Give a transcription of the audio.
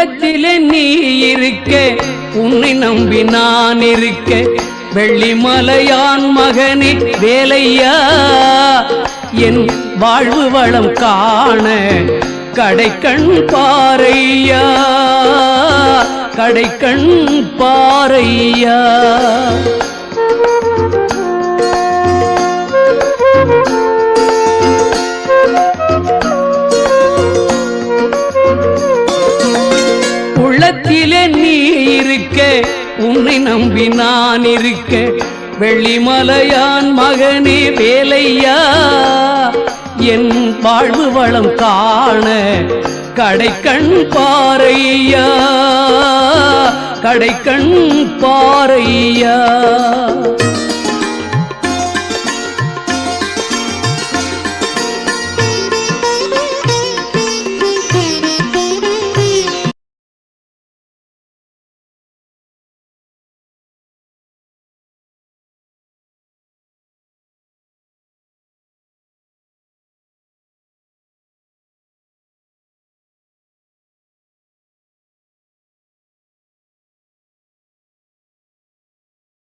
உள்ளத்திலே நீ இருக்க உன்னை நம்பி நான் இருக்க வெள்ளிமலையான் மகனே வேலையா என் வாழ்வு வளம் காண கடைக்கண் பாரையா கடைக்கண் பாரையா உள்ளத்திலே நீ இருக்க உன்னை நம்பி நான் இருக்க வெள்ளிமலையான் மகனே வேலையா என் வாழ்வு வளம் காண கடைக்கண் பாரையா கடைக்கண் பாரையா